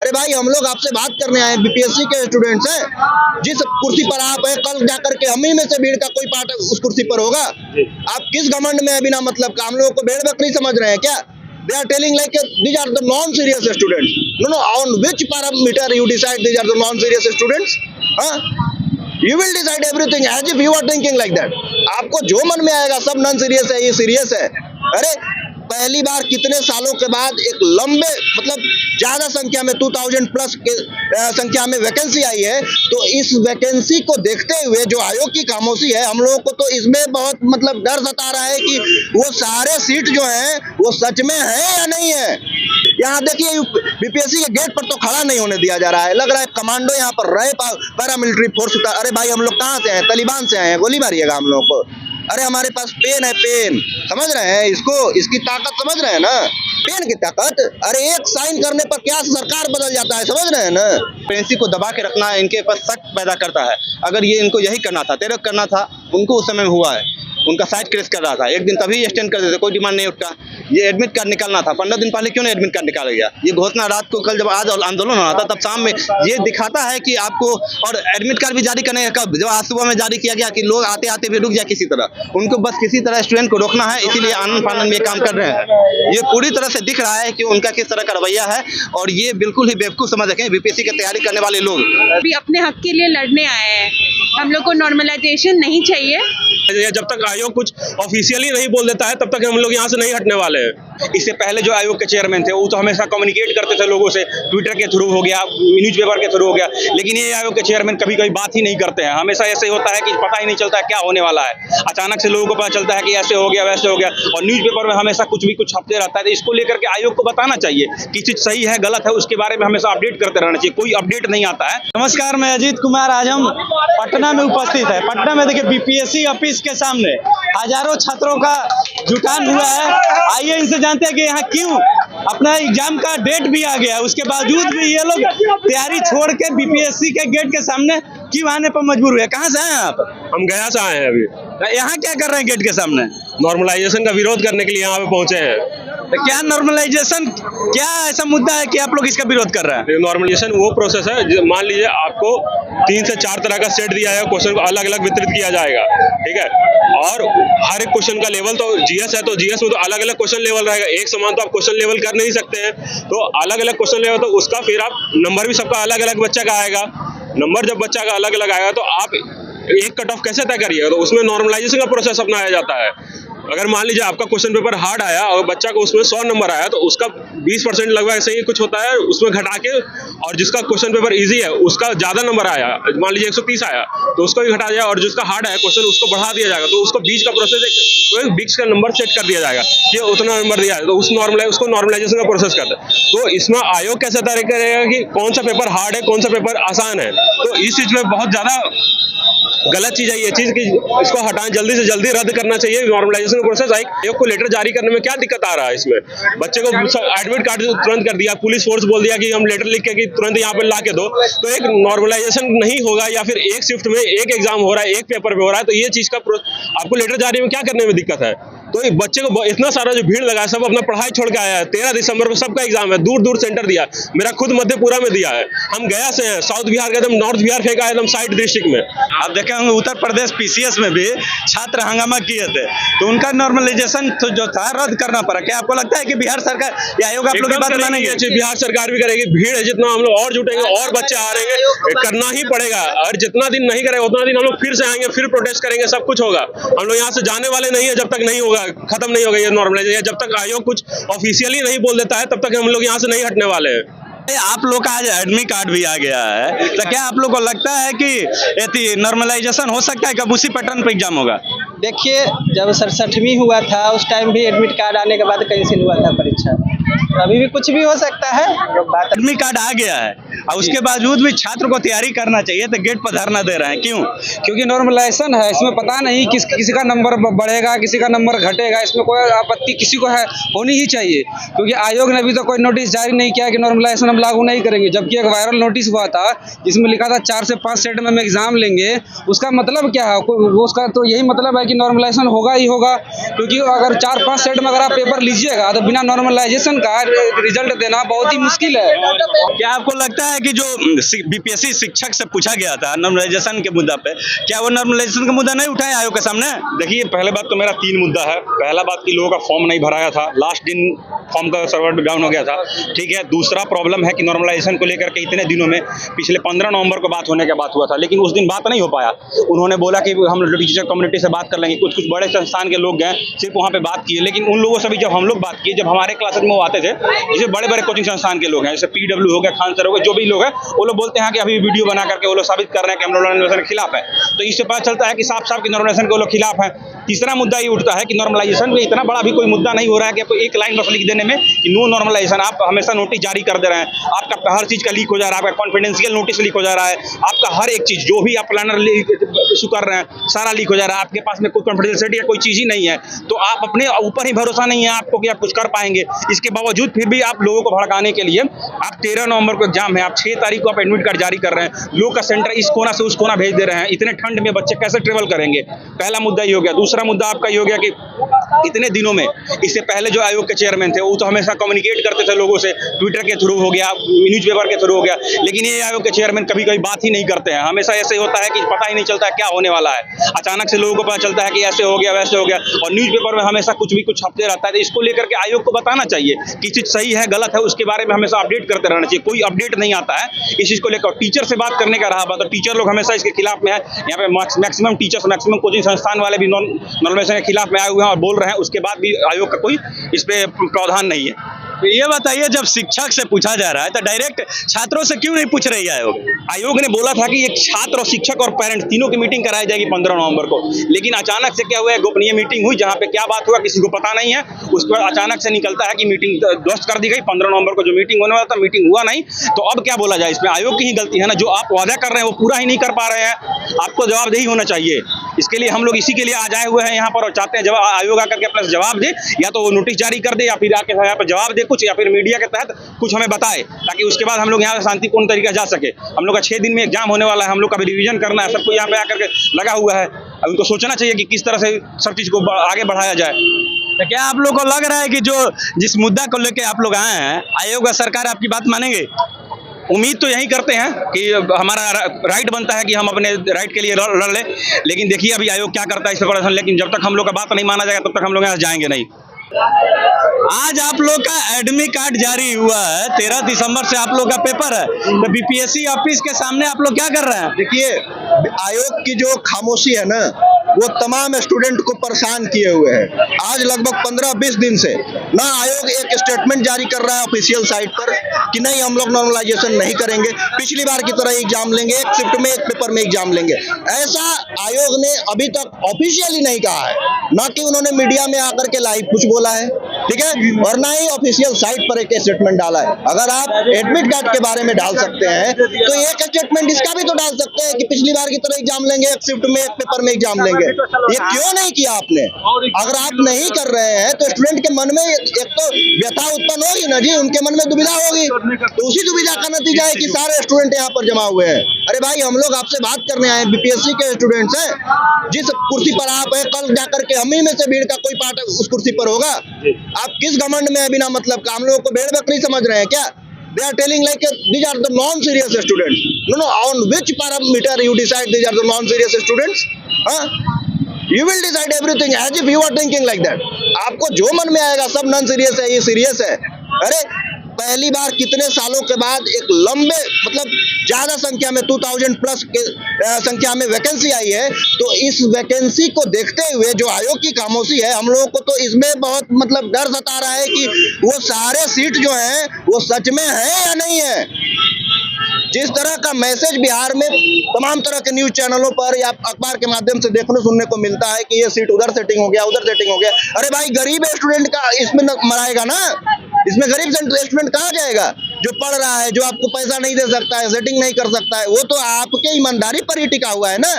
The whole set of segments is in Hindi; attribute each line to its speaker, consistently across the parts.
Speaker 1: अरे भाई, हम लोग आपसे बात करने आए, बीपीएससी के स्टूडेंट्स हैं। जिस कुर्सी पर आप हैं, कल जाकर के हम ही में से भीड़ का कोई पार्ट उस कुर्सी पर होगा। आप किस घमंड में है बिना मतलब का? हम लोगों को भेड़ बकरी समझ रहे हैं क्या? They are telling like these are the non-serious students. No, on which parameter you decide these are the non-serious students? You will decide everything as if you are thinking like that. आपको जो मन में आएगा सब नॉन सीरियस है, ये सीरियस है। अरे पहली बार कितने सालों के बाद एक लंबे मतलब ज्यादा संख्या में 2000 प्लस के संख्या में वैकेंसी आई है। तो इस वैकेंसी को देखते हुए जो आयोग की खामोशी है, हम लोगों को तो इसमें बहुत मतलब डर सता रहा है कि वो सारे सीट जो है वो सच में है या नहीं है। यहाँ देखिए, बीपीएससी के गेट पर तो खड़ा नहीं होने दिया जा रहा है। लग रहा है कमांडो यहाँ पर रहे, पैरामिलिट्री फोर्स उतार। अरे भाई, हम लोग कहाँ से हैं? तालिबान से आए हैं, गोली मारिएगा हम लोगों को। अरे हमारे पास पेन है, पेन समझ रहे हैं इसको, इसकी ताकत समझ रहे हैं ना, पेन की ताकत। अरे एक साइन करने पर क्या सरकार बदल जाता है, समझ रहे हैं ना।
Speaker 2: प्रेसी को दबा के रखना इनके पास शक पैदा करता है। अगर ये इनको यही करना था, तेरह करना था, उनको उस समय में हुआ है। उनका साइड क्रेश कर रहा था, एक दिन तभी एक्सटेंड कर देते, कोई डिमांड नहीं उठता। ये एडमिट कार्ड निकालना था, 15 दिन पहले क्यों नहीं एडमिट कार्ड निकाला गया? ये घोषणा रात को, कल जब आज आंदोलन होना था तब शाम में ये दिखाता है कि आपको, और एडमिट कार्ड भी जारी करने का कब, जब आज सुबह में जारी किया गया कि लोग आते आते भी रुक जाए किसी तरह। उनको बस किसी तरह स्टूडेंट को रोकना है, इसीलिए आनंद फानंद में काम कर रहे हैं। ये पूरी तरह से दिख रहा है कि उनका किस तरह का रवैया है, और ये बिल्कुल ही बेवकूफ समझ रखे हैं बीपीएससी की तैयारी करने वाले लोग।
Speaker 3: अभी अपने हक के लिए लड़ने आए हैं, हम लोग को नॉर्मलाइजेशन नहीं चाहिए।
Speaker 4: जब तक आयोग कुछ ऑफिशियली नहीं बोल देता है तब तक हम लोग यहाँ से नहीं हटने वाले हैं।
Speaker 2: इससे पहले जो आयोग के चेयरमैन थे वो तो हमेशा कम्युनिकेट करते थे लोगों से, ट्विटर के थ्रू हो गया, न्यूज़पेपर के थ्रू हो गया, लेकिन ये आयोग के चेयरमैन कभी कभी बात ही नहीं करते हैं। हमेशा ऐसे होता है कि पता ही नहीं चलता है क्या होने वाला है। अचानक से लोगों को पता चलता है कि ऐसे हो गया, वैसे हो गया, और न्यूज़पेपर में हमेशा कुछ भी कुछ छपते रहता है। तो इसको लेकर के आयोग को बताना चाहिए कि चीज सही है गलत है, उसके बारे में हमेशा अपडेट करते रहना चाहिए। कोई अपडेट नहीं आता है।
Speaker 5: नमस्कार, मैं अजीत कुमार। आज हम पटना में उपस्थित है। पटना में देखिए, बीपीएससी ऑफिस के सामने हजारों छात्रों का जुटान हुआ है। आइए इनसे जानते हैं कि यहाँ क्यों अपना एग्जाम का डेट भी आ गया, उसके बावजूद भी ये लोग तैयारी छोड़ के बीपीएससी के गेट के सामने क्यों आने पर मजबूर हुए। कहाँ से आए आप?
Speaker 4: हम गया से आए हैं। अभी
Speaker 5: यहाँ क्या कर रहे हैं गेट के सामने?
Speaker 4: नॉर्मलाइजेशन का विरोध करने के लिए यहाँ पे पहुंचे हैं।
Speaker 5: तो क्या नॉर्मलाइजेशन, क्या ऐसा मुद्दा है कि आप लोग इसका विरोध कर रहे हैं?
Speaker 4: नॉर्मलाइजेशन वो प्रोसेस है, मान लीजिए आपको 3 से 4 तरह का सेट दिया है, क्वेश्चन को अलग अलग वितरित किया जाएगा, ठीक है। और हर एक क्वेश्चन का लेवल, तो जीएस है तो जीएस में तो अलग अलग क्वेश्चन लेवल रहेगा। एक समान तो आप क्वेश्चन लेवल कर नहीं सकते हैं, तो अलग अलग क्वेश्चन लेवल, तो उसका फिर आप नंबर भी सबका अलग अलग बच्चा का आएगा। नंबर जब बच्चा का अलग अलग आएगा तो आप एक कट ऑफ कैसे तय करिएगा? तो उसमें नॉर्मलाइजेशन का प्रोसेस अपनाया जाता है। अगर मान लीजिए आपका क्वेश्चन पेपर हार्ड आया और बच्चा को उसमें 100 नंबर आया, तो उसका 20% लगभग ऐसे ही कुछ होता है, उसमें घटा के, और जिसका क्वेश्चन पेपर इजी है उसका ज्यादा नंबर आया, मान लीजिए 130 आया, तो उसको भी घटा जाए, और जिसका हार्ड है क्वेश्चन उसको बढ़ा दिया जाएगा। तो उसको बीच का प्रोसेस, बीच का नंबर सेट कर दिया जाएगा कि उतना नंबर दिया है, तो उसको नॉर्मलाइजेशन का प्रोसेस करता है। तो इसमें आयोग कैसे तय करेगा कि कौन सा पेपर हार्ड है, कौन सा पेपर आसान है? तो इस चीज में बहुत ज्यादा गलत चीज है ये चीज कि इसको हटाएं, जल्दी से जल्दी रद्द करना चाहिए नॉर्मलाइजेशन प्रोसेस। आयोग को लेटर जारी करने में क्या दिक्कत आ रहा है? इसमें बच्चे को एडमिट कार्ड तुरंत कर दिया, पुलिस फोर्स बोल दिया कि हम लेटर लिख के कि तुरंत यहाँ पे ला के दो, तो एक नॉर्मलाइजेशन नहीं होगा। या फिर एक शिफ्ट में एक एग्जाम हो रहा है, एक पेपर पे हो रहा है, तो ये चीज का आपको लेटर जारी में क्या करने में दिक्कत है? तो बच्चे को इतना सारा जो भीड़ लगा है, सब अपना पढ़ाई छोड़ के आया है। 13 दिसंबर को सबका एग्जाम है, दूर दूर सेंटर दिया। मेरा खुद मध्यपुरा में दिया है, हम गया से हैं, साउथ बिहार का एकदम नॉर्थ बिहार फेंका है एकदम साइड डिस्ट्रिक्ट में।
Speaker 5: आप देखे होंगे उत्तर प्रदेश पीसीएस में भी छात्र हंगामा किए थे, तो उनका नॉर्मलाइजेशन जो था रद्द करना पड़ा। क्या आपको लगता है कि बिहार सरकार या आयोग आप लोग की बात मानेंगे?
Speaker 4: बिहार सरकार भी करेगी। भीड़ है, जितना हम लोग और जुटेंगे और बच्चे आ रहे हैं, करना ही पड़ेगा। और जितना दिन नहीं करेगा उतना दिन हम लोग फिर से आएंगे, फिर प्रोटेस्ट करेंगे, सब कुछ होगा। हम लोग यहाँ से जाने वाले नहीं है जब तक नहीं होगा, खत्म नहीं होगा ये नॉर्मलाइजेशन। जब तक आयोग कुछ ऑफिशियली नहीं बोल देता है तब तक हम लोग यहाँ से नहीं हटने वाले हैं।
Speaker 5: आप लोग का आज एडमिट कार्ड भी आ गया है, तो क्या आप लोग को लगता है कि नॉर्मलाइजेशन हो सकता है? कब उसी पैटर्न पे एग्जाम होगा?
Speaker 6: देखिए, जब 67वीं हुआ था उस टाइम भी एडमिट कार्ड आने के बाद कैंसिल हुआ था परीक्षा। अभी भी कुछ भी हो सकता है।
Speaker 5: एडमिट कार्ड आ गया है और उसके बावजूद भी छात्र को तैयारी करना चाहिए तो गेट पर धरना दे रहे हैं, क्यों?
Speaker 7: क्योंकि नॉर्मलाइजेशन है, इसमें पता नहीं किसी का नंबर बढ़ेगा, किसी का नंबर घटेगा, इसमें कोई आपत्ति किसी को है होनी ही चाहिए। क्योंकि आयोग ने अभी तो कोई नोटिस जारी नहीं किया कि नॉर्मलाइजेशन हम लागू नहीं करेंगे, जबकि एक वायरल नोटिस हुआ था जिसमें लिखा था 4 से 5 सेट में हम एग्जाम लेंगे। उसका मतलब क्या है? उसका तो यही मतलब है कि नॉर्मलाइजेशन होगा ही होगा, क्योंकि अगर 4-5 सेट में अगर आप पेपर लीजिएगा तो बिना नॉर्मलाइजेशन का रिजल्ट देना बहुत ही मुश्किल है।
Speaker 5: क्या आपको लगता है कि जो बीपीएससी शिक्षक से पूछा गया था नॉर्मलाइजेशन के मुद्दा पे, क्या वो नॉर्मलाइजेशन का मुद्दा नहीं उठाया आयोग के सामने?
Speaker 4: देखिए, पहले बात तो मेरा 3 मुद्दा है। पहला बात कि लोगों का फॉर्म नहीं भराया था, लास्ट दिन फॉर्म का सर्वर डाउन हो गया था, ठीक है। दूसरा प्रॉब्लम है कि नॉर्मलाइजेशन को लेकर के इतने दिनों में पिछले 15 नवंबर को बात होने का बात हुआ था, लेकिन उस दिन बात नहीं हो पाया। उन्होंने बोला कि हम टीचर कम्युनिटी से बात कर लेंगे, कुछ बड़े संस्थान के लोग गए, सिर्फ वहाँ पे बात किए, लेकिन उन लोगों से भी जब हम लोग बात किए, जब हमारे क्लासेज में वो आते थे, जैसे बड़े बड़े कोचिंग संस्थान के लोग हैं, जैसे PW हो गया, खान सर हो गए, जो भी लोग हैं, वो लोग बोलते हैं कि अभी वीडियो बना करके वो लोग साबित कर रहे हैं कि हम नॉर्मलाइजेशन के खिलाफ है। तो इससे पता चलता है कि साफ साफ कि नॉर्मलाइजेशन के वो लोग खिलाफ है। तीसरा मुद्दा ये उठता है कि नॉर्मलाइजेशन में इतना बड़ा भी कोई मुद्दा नहीं हो रहा है कि आपको एक लाइन बस लिख देने में कि नो नॉर्मलाइजेशन। आप हमेशा नोटिस जारी कर दे रहे हैं, आपका हर चीज़ का लीक हो जा रहा है, आपका कॉन्फिडेंशियल नोटिस लीक हो जा रहा है, आपका हर एक चीज़ जो भी आप प्लानर इशू कर रहे हैं सारा लीक हो जा रहा है, आपके पास में कोई कॉन्फिडेंशियलिटी या कोई चीज़ ही नहीं है। तो आप अपने ऊपर ही भरोसा नहीं है आपको कि आप कुछ कर पाएंगे। इसके बावजूद फिर भी आप लोगों को भड़काने के लिए आप 13 नवंबर को एग्जाम है, आप 6 तारीख को आप एडमिट कार्ड जारी कर रहे हैं, लोग का सेंटर इस कोना से उस कोना भेज दे रहे हैं। इतने ठंड में बच्चे कैसे ट्रेवल करेंगे? पहला मुद्दा ये हो गया। दूसरा मुद्दा आपका ये हो गया कि इतने दिनों में, इससे पहले जो आयोग के चेयरमैन थे वो तो हमेशा कम्युनिकेट करते थे लोगों से, ट्विटर के थ्रू हो गया, न्यूज़पेपर के थ्रू हो गया, लेकिन ये आयोग के चेयरमैन कभी कभी बात ही नहीं करते हैं। हमेशा ऐसे होता है कि पता ही नहीं चलता है क्या होने वाला है। अचानक से लोगों को पता चलता है कि ऐसे हो गया, वैसे हो गया, और न्यूज़पेपर में हमेशा कुछ भी कुछ छपते रहता है। तो इसको लेकर के आयोग को बताना चाहिए कि चीज़ सही है गलत है, उसके बारे में हमेशा अपडेट करते रहना चाहिए। कोई अपडेट नहीं आता है इस चीज़ को लेकर। टीचर से बात करने का रहा बात, तो टीचर लोग हमेशा इसके खिलाफ में है। यहाँ पे मैक्सिमम टीचर्स, मैक्सिमम कोचिंग संस्थान वाले भी नॉर्मलाइजेशन के खिलाफ में आए हुए हैं और बोल रहे हैं, उसके बाद भी आयोग का कोई इस पे प्रावधान नहीं है।
Speaker 5: तो ये बताइए, जब शिक्षक से पूछा जा रहा है तो डायरेक्ट छात्रों से क्यों नहीं पूछ रही है आयोग?
Speaker 4: आयोग ने बोला था कि एक छात्र और शिक्षक और पेरेंट्स तीनों की मीटिंग कराई जाएगी 15 नवंबर को, लेकिन अचानक से क्या हुआ, गोपनीय मीटिंग हुई जहां पे क्या बात हुआ किसी को पता नहीं है। उस पर अचानक से निकलता है कि मीटिंग ध्वस्त कर दी गई। 15 नवंबर को जो मीटिंग होने वाला था, मीटिंग हुआ नहीं। तो अब क्या बोला जाए? इसमें आयोग की ही गलती है ना, जो आप वादा कर रहे हैं वो पूरा ही नहीं कर पा रहे हैं। आपको जवाबदेही होना चाहिए। इसके लिए हम लोग इसी के लिए आज आए हुए हैं यहाँ पर और चाहते हैं जवाब आयोग आकर के अपना जवाब दे, या तो वो नोटिस जारी कर दे या फिर आके यहाँ पर जवाब दे कुछ, या फिर मीडिया के तहत कुछ हमें बताए, ताकि उसके बाद हम लोग यहाँ से शांतिपूर्ण तरीके से जा सके। हम लोग का 6 दिन में एग्जाम होने वाला है, हम लोग का भी रिवीजन करना है, सबको यहाँ पे आकर के लगा हुआ है। अब उनको सोचना चाहिए कि किस तरह से सब चीज़ को आगे बढ़ाया जाए।
Speaker 5: तो क्या आप लोग को लग रहा है कि जो जिस मुद्दा को लेकर आप लोग आए हैं, आयोग और सरकार आपकी बात मानेंगे?
Speaker 4: उम्मीद तो यही करते हैं कि हमारा राइट बनता है कि हम अपने राइट के लिए लड़ लें, लेकिन देखिए अभी आयोग क्या करता है इस पर। लेकिन जब तक हम लोग का बात नहीं माना जाएगा तब तक हम लोग यहाँ जाएंगे नहीं।
Speaker 5: आज आप लोग का एडमिट कार्ड जारी हुआ है, 13 दिसंबर से आप लोग का पेपर है, तो बीपीएससी ऑफिस के सामने आप लोग क्या कर रहे हैं?
Speaker 1: देखिए, आयोग की जो खामोशी है ना, वो तमाम स्टूडेंट को परेशान किए हुए है। आज लगभग 15-20 दिन से ना आयोग एक स्टेटमेंट जारी कर रहा है ऑफिशियल साइट पर कि नहीं हम लोग नॉर्मलाइजेशन नहीं करेंगे, पिछली बार की तरह एग्जाम लेंगे, एक शिफ्ट में एक पेपर में एग्जाम लेंगे। ऐसा आयोग ने अभी तक ऑफिशियली नहीं कहा है, ना कि उन्होंने मीडिया में आकर के लाइव कुछ बोला है, ठीक है, और ना ही ऑफिशियल साइट पर एक स्टेटमेंट डाला है। अगर आप एडमिट कार्ड के बारे में डाल सकते हैं तो एक स्टेटमेंट इसका भी तो डाल सकते हैं कि पिछली बार की तरह एग्जाम लेंगे, एक शिफ्ट में एक पेपर में एग्जाम लेंगे। ये क्यों नहीं किया आपने? अगर आप नहीं कर रहे हैं तो स्टूडेंट के मन में एक तो व्यथा उत्पन्न होगी ना जी, उनके मन में दुविधा होगी, तो उसी दुविधा का नतीजा है कि सारे स्टूडेंट यहाँ पर जमा हुए हैं। अरे भाई, हम लोग आपसे बात करने आए, बीपीएससी के स्टूडेंट्स हैं, जिस कुर्सी पर आप हैं, कल जाकर के हम ही में से भीड़ का कोई पार्ट उस कुर्सी पर होगा। आप किस घमंड में बिना मतलब का हम लोगों को भेड़ बकरी समझ रहे हैं क्या? They are telling like these are the non-serious students. No, on which parameter you decide these are the non-serious students? You will decide everything as if you are thinking like that. आपको जो मन में आएगा सब नॉन सीरियस है, ये सीरियस है। अरे पहली बार कितने सालों के बाद एक लंबे मतलब ज्यादा संख्या में 2000 प्लस के संख्या में वैकेंसी आई है, तो इस वैकेंसी को देखते हुए जो आयोग की खामोशी है, हम लोगों को तो इसमें बहुत मतलब डर सता रहा है कि वो सारे सीट जो हैं वो सच में है या नहीं है। जिस तरह का मैसेज बिहार में तमाम तरह के न्यूज चैनलों पर या अखबार के माध्यम से देखने सुनने को मिलता है कि ये सीट उधर सेटिंग हो गया, उधर सेटिंग हो गया। अरे भाई, गरीब स्टूडेंट का इसमें मराएगा ना, इसमें गरीब स्टूडेंट कहाँ जाएगा? जो पढ़ रहा है, जो आपको पैसा नहीं दे सकता है, सेटिंग नहीं कर सकता है, वो तो आपके ईमानदारी पर ही टिका हुआ है ना।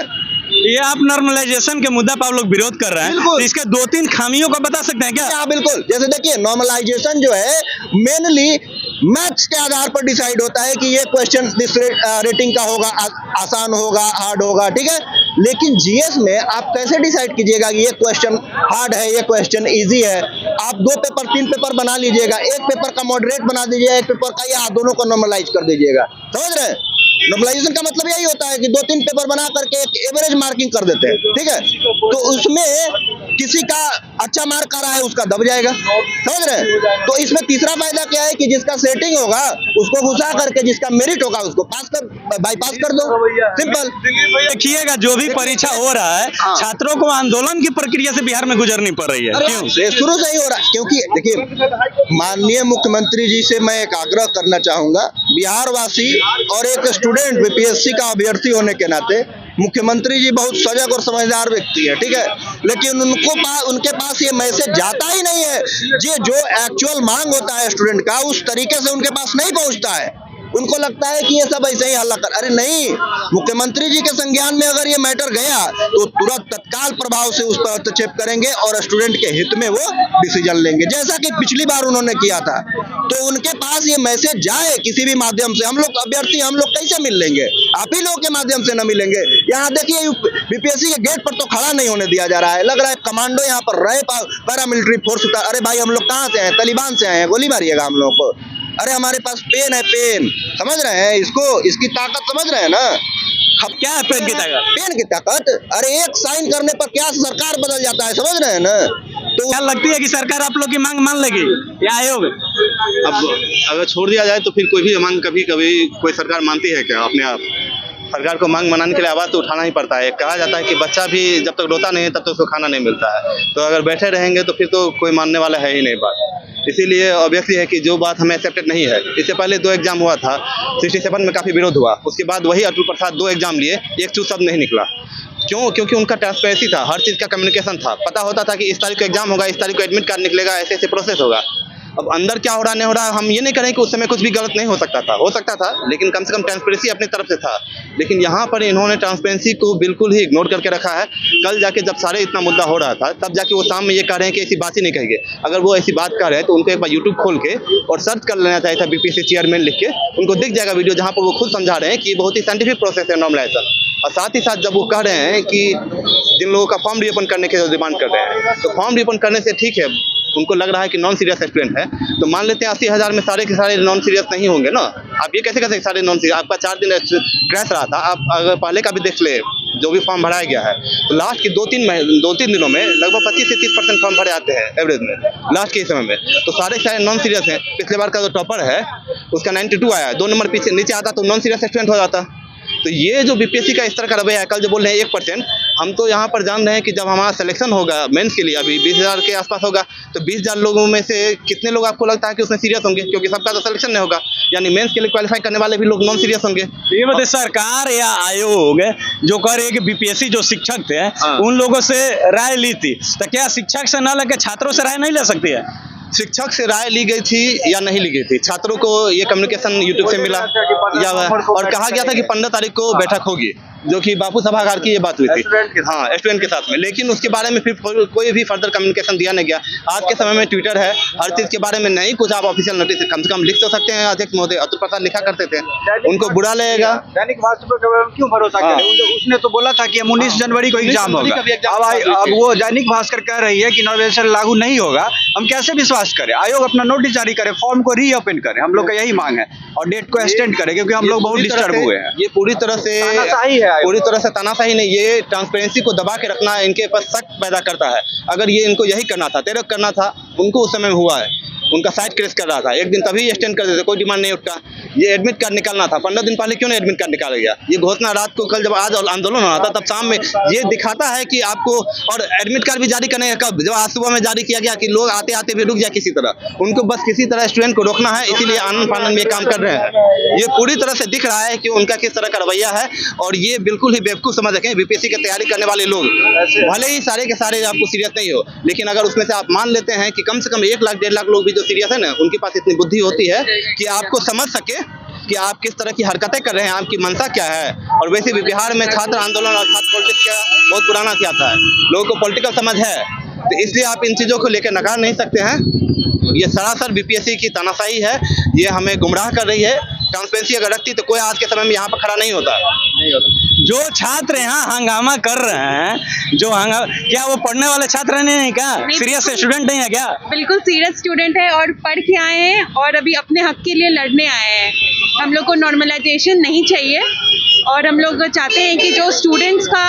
Speaker 5: ये आप नॉर्मलाइजेशन के मुद्दा पर आप लोग विरोध कर रहे हैं,
Speaker 1: बिल्कुल।
Speaker 5: तो इसके 2-3 खामियों को बता सकते हैं क्या?
Speaker 1: हाँ बिल्कुल, जैसे देखिए नॉर्मलाइजेशन जो है मेनली मैथ्स के आधार पर डिसाइड होता है कि ये क्वेश्चन इस रेटिंग का होगा, आसान होगा, हार्ड होगा, ठीक है। लेकिन जीएस में आप कैसे डिसाइड कीजिएगा कि ये क्वेश्चन हार्ड है, ये क्वेश्चन इजी है? आप 2 पेपर 3 पेपर बना लीजिएगा, एक पेपर का मॉडरेट बना दीजिएगा, एक पेपर का, या दोनों को नॉर्मलाइज कर दीजिएगा। समझ रहे हैं? नॉर्मलाइजेशन का मतलब यही होता है कि 2-3 पेपर बना करके एक एवरेज मार्किंग कर देते हैं, ठीक है। तो उसमें किसी का अच्छा मार्क आ रहा है, उसका दब जाएगा। समझ रहे हैं? तो इसमें तीसरा फायदा क्या है कि जिसका सेटिंग होगा उसको घुसा करके, जिसका मेरिट होगा उसको बाईपास कर दो, सिंपल।
Speaker 5: देखिएगा जो भी परीक्षा हो रहा है, छात्रों को आंदोलन की प्रक्रिया से बिहार में गुजरनी पड़ रही है, क्यों?
Speaker 1: ये शुरू से ही हो रहा है, क्योंकि देखिए माननीय मुख्यमंत्री जी से मैं एक आग्रह करना चाहूंगा, बिहार वासी और एक स्टूडेंट बीपीएससी का अभ्यर्थी होने के नाते, मुख्यमंत्री जी बहुत सजग और समझदार व्यक्ति है, ठीक है, लेकिन उनके पास ये मैसेज जाता ही नहीं है। ये जो एक्चुअल मांग होता है स्टूडेंट का, उस तरीके से उनके पास नहीं पहुंचता है। उनको लगता है कि ये सब ऐसे ही हल्ला कर, अरे नहीं, मुख्यमंत्री जी के संज्ञान में अगर ये मैटर गया तो तुरंत तत्काल प्रभाव से उस पर हस्तक्षेप करेंगे और स्टूडेंट के हित में वो डिसीजन लेंगे, जैसा कि पिछली बार उन्होंने किया था। तो उनके पास ये मैसेज जाए किसी भी माध्यम से। हम लोग अभ्यर्थी, हम लोग कैसे मिल लेंगे? आप ही लोग के माध्यम से न मिलेंगे। यहाँ देखिए बीपीएससी के गेट पर तो खड़ा नहीं होने दिया जा रहा है, लग रहा है कमांडो यहाँ पर रहे, पैरामिलिट्री फोर्स उतार। अरे भाई, हम लोग कहाँ से हैं? तालिबान से आए हैं, गोली मारिएगा हम लोग को। अरे हमारे पास पेन है, पेन, समझ रहे हैं इसको, इसकी ताकत समझ रहे हैं ना?
Speaker 5: अब क्या है पेन की ताकत?
Speaker 1: पेन की ताकत, अरे एक साइन करने पर क्या सरकार बदल जाता है, समझ रहे हैं ना? तो
Speaker 5: क्या लगती है कि सरकार आप लोग की मांग मान लेगी या आयोग?
Speaker 2: अब अगर छोड़ दिया जाए तो फिर कोई भी मांग कभी कभी कोई सरकार मानती है क्या? अपने आप सरकार को मांग मनाने के लिए आवाज़ तो उठाना ही पड़ता है। कहा जाता है कि बच्चा भी जब तक रोता नहीं है तब तक उसको खाना नहीं मिलता है। तो अगर बैठे रहेंगे तो फिर तो कोई मानने वाला है ही नहीं बात। इसीलिए ऑब्वियसली है कि जो बात हमें एक्सेप्टेड नहीं है। इससे पहले 2 एग्जाम हुआ था, 67 में काफ़ी विरोध हुआ, उसके बाद वही अतुल प्रसाद 2 एग्जाम लिए, एक चूज शब्द नहीं निकला। क्यों? क्योंकि उनका ट्रांसपेरेंसी था, हर चीज़ का कम्युनिकेशन था, पता होता था कि इस तारीख को एग्जाम होगा, इस तारीख को एडमिट कार्ड निकलेगा, ऐसे ऐसे प्रोसेस होगा। अब अंदर क्या हो रहा नहीं हो रहा, हम ये नहीं करें कि उस समय कुछ भी गलत नहीं हो सकता था, लेकिन कम से कम ट्रांसपेरेंसी अपनी तरफ से था। लेकिन यहाँ पर इन्होंने ट्रांसपेरेंसी को बिल्कुल ही इग्नोर करके रखा है। कल जाके जब सारे इतना मुद्दा हो रहा था, तब जाके वो शाम में ये कह रहे हैं कि ऐसी बात ही नहीं कहेंगे। अगर वो ऐसी बात कह रहे हैं तो उनको एक बार यूट्यूब खोल के और सर्च कर लेना चाहिए था, बीपीएससी चेयरमैन लिख के, उनको दिख जाएगा वीडियो जहाँ पर वो खुद समझा रहे हैं कि ये बहुत ही साइंटिफिक प्रोसेस है नॉर्मलाइजेशन। और साथ ही साथ जब वो कह रहे हैं कि जिन लोगों का फॉर्म रीओपन करने के डिमांड कर रहे हैं, तो फॉर्म रीओपन करने से ठीक है, उनको लग रहा है कि नॉन सीरियस स्टूडेंट है, तो मान लेते हैं 80,000 में सारे के सारे नॉन सीरियस नहीं होंगे ना। आप ये कैसे कर सकते सारे नॉन सीरियस? आपका 4 दिन क्रैश रहा था, आप अगर पहले का भी देख ले जो भी फॉर्म भराया गया है, तो लास्ट के 2-3 दिनों में लगभग 25 से 30% फॉर्म भरे आते हैं एवरेज में, लास्ट के समय में। तो सारे नॉन सीरियस हैं। पिछले बार का जो टॉपर है उसका 92 आया, 2 नंबर पीछे नीचे आता तो नॉन सीरियस स्टूडेंट हो जाता। तो ये जो बीपीएससी का इस तरह का रवैया है, कल जो बोल रहे हैं 1%, हम तो यहाँ पर जान रहे हैं कि जब हमारा सिलेक्शन होगा मेंस के लिए, अभी 20,000 के आसपास होगा, तो 20,000 लोगों में से कितने लोग आपको लगता है कि उसमें सीरियस होंगे? क्योंकि सबका तो सिलेक्शन नहीं होगा, यानी मेंस के लिए क्वालिफाई करने वाले भी लोग नॉन सीरियस होंगे।
Speaker 5: ये बताइए, सरकार या आयोग जो कह रहे हैं कि बीपीएससी जो शिक्षक थे उन लोगों से राय ली थी, तो क्या शिक्षक से न लेकर छात्रों से राय नहीं ले सकती है?
Speaker 2: शिक्षक से राय ली गई थी या नहीं ली गई थी? छात्रों को ये कम्युनिकेशन यूट्यूब से मिला या और कहा गया था कि 15 तारीख को बैठक होगी, जो कि बापू सभागार की ये बात हुई थी, हाँ, स्टूडेंट के साथ में। लेकिन उसके बारे में फिर कोई भी फर्दर कम्युनिकेशन दिया नहीं गया। आज के समय में ट्विटर है, हर चीज़ के बारे में नहीं कुछ आप ऑफिशियल नोटिस कम से कम लिख तो सकते हैं। अध्यक्ष महोदय अतुल प्रसाद लिखा करते थे, उनको बुरा लगेगा।
Speaker 8: दैनिक भास्कर पर क्यों भरोसा करें? उसने तो बोला था कि 19 जनवरी को एग्जाम होगा। अब वो दैनिक भास्कर कह रही है कि नॉर्मलाइजेशन लागू नहीं होगा, हम कैसे विश्वास करें? आयोग अपना नोटिस जारी करे, फॉर्म को रीओपन करे, हम लोग का यही मांग है, और डेट को एक्सटेंड करे, क्योंकि हम लोग बहुत डिस्टर्ब हुए हैं।
Speaker 2: ये पूरी तरह से तानाशाही नहीं, ये ट्रांसपेरेंसी को दबा के रखना इनके पास शक पैदा करता है। अगर ये इनको यही करना था, तेरह करना था, उनको उस समय में हुआ है, उनका साइट क्रैश कर रहा था, एक दिन तभी एक्सटेंड कर देते, कोई डिमांड नहीं उठता। ये एडमिट कार्ड निकालना था, 15 दिन पहले क्यों नहीं एडमिट कार्ड निकाला गया? ये घोषणा रात को, कल जब आज आंदोलन हो रहा था तब शाम में ये दिखाता है कि आपको, और एडमिट कार्ड भी जारी करने का कब, जब आज सुबह में जारी किया गया कि लोग आते आते भी रुक जाए किसी तरह, उनको बस किसी तरह स्टूडेंट को रोकना है, इसीलिए आनंद फानंद में ये काम कर रहे हैं। ये पूरी तरह से दिख रहा है कि उनका किस तरह का रवैया है, और ये बिल्कुल ही बेवकूफ़ समझ रखे हैं। बीपीएससी की तैयारी करने वाले लोग भले ही सारे के सारे आपको सीरियस नहीं हो, लेकिन अगर उसमें से आप मान लेते हैं कि कम से कम 1 लाख 1.5 लाख लोग भी जो सीरियस है ना, उनके पास इतनी बुद्धि होती है कि आपको समझ सके कि आप किस तरह की हरकतें कर रहे हैं, आपकी मंशा क्या है। और वैसे भी बिहार में छात्र आंदोलन और छात्र पॉलिटिक्स का बहुत पुराना इतिहास है, लोगों को पॉलिटिकल समझ है, तो इसलिए आप इन चीज़ों को लेकर नकार नहीं सकते हैं। ये सरासर बीपीएससी की तानाशाही है, ये हमें गुमराह कर रही है। ट्रांसपेरेंसी अगर रखती तो कोई आज के समय में यहाँ पर खड़ा नहीं होता।
Speaker 5: जो छात्र यहाँ हंगामा कर रहे हैं, जो क्या वो पढ़ने वाले छात्र नहीं है क्या? सीरियस स्टूडेंट नहीं है क्या?
Speaker 3: बिल्कुल सीरियस स्टूडेंट है और पढ़ के आए हैं और अभी अपने हक के लिए लड़ने आए हैं। हम लोग को नॉर्मलाइजेशन नहीं चाहिए और हम लोग चाहते हैं कि जो स्टूडेंट्स का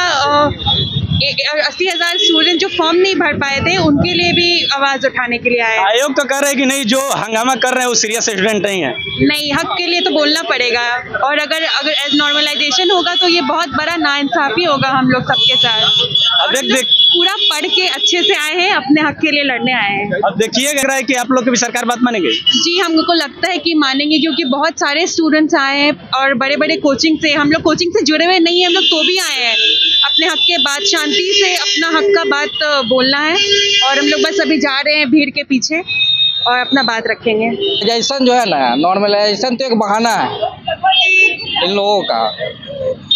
Speaker 3: 80,000 स्टूडेंट जो फॉर्म नहीं भर पाए थे, उनके लिए भी आवाज़ उठाने के लिए आए हैं।
Speaker 5: आयोग तो कह रहे हैं कि नहीं, जो हंगामा कर रहे हैं वो सीरियस स्टूडेंट नहीं है।
Speaker 3: नहीं, हक के लिए तो बोलना पड़ेगा, और अगर नॉर्मलाइजेशन होगा तो ये बहुत बड़ा नाइंसाफी होगा हम लोग सबके साथ।
Speaker 5: अब देख
Speaker 3: पूरा पढ़ के अच्छे से आए हैं, अपने हक के लिए लड़ने आए हैं।
Speaker 5: अब देखिए लग रहा है कि आप लोग की भी सरकार बात मानेंगे।
Speaker 3: जी, हमको लगता है कि मानेंगे, क्योंकि बहुत सारे स्टूडेंट्स आए हैं और बड़े बड़े कोचिंग से, हम लोग कोचिंग से जुड़े हुए नहीं हैं, हम लोग तो भी आए हैं अपने हक के बात, शांति से अपना हक का बात बोलना है, और हम लोग बस अभी जा रहे हैं भीड़ के पीछे और अपना बात रखेंगे।
Speaker 7: जैसन जो है ना, नॉर्मलाइजेशन तो एक बहाना है इन लोगों का।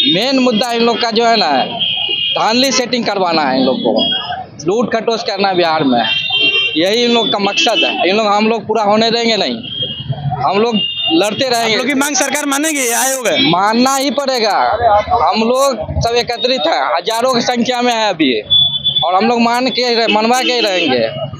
Speaker 7: मेन मुद्दा इन लोग का जो है ना, धांधली सेटिंग करवाना है इन लोग को, लूट खटोस करना बिहार में, यही इन लोग का मकसद है। इन लोग, हम लोग पूरा होने देंगे नहीं, हम लोग लड़ते रहेंगे।
Speaker 5: लोग की मांग सरकार मानेगी, आयोग है
Speaker 7: मानना ही पड़ेगा। हम लोग सब एकत्रित हैं, हजारों की संख्या में है अभी, और हम लोग मनवा के ही रहेंगे।